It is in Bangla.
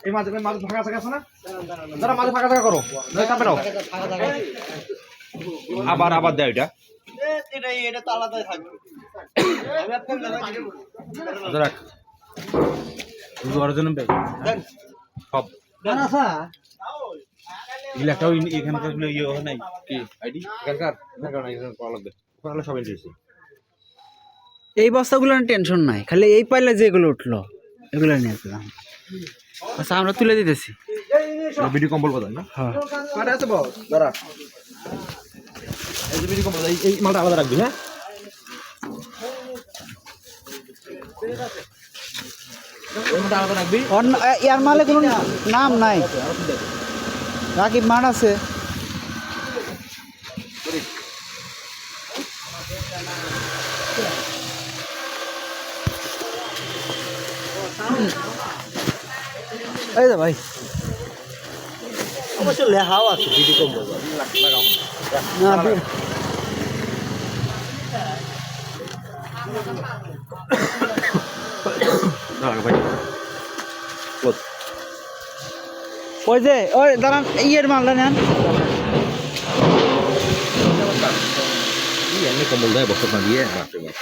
এই মাঝে ফাঁকা থাকা আছে না যারা মাঝে ফাঁকা থাকা করো চাপে নাও আবার দেয় এটা এটা তো আলাদাই থাকবে রাখ জন্য সব এগুলো এখানকার ইয়ে হয় নাই কি আইডি এখানকার সবাই দিয়েছে এই বস্তাগুলো টেনশন নাই, খালি এই পাইলে যেগুলো উঠলো এগুলো নিয়ে আসলাম। আচ্ছা আমরা তুলে দিতেছি ভিডিও কম্বল বাজার না হ্যাঁ আছে বল দাঁড়া এই যে ভিডিও কম্বল এই মালটা আলাদা রাখবি হ্যাঁ ইয়ার মালে কোনো নাম নাই, রাকিব মাঠ আছে। এই তো ভাই অবশ্য লেহাও আছে ভিডিও কম্বল ওই যে ওই দাঁড়ান ইয়ের মালটা নেন এমনি কম্বল দেয় বস্তা না দিয়ে বাপরে বাপ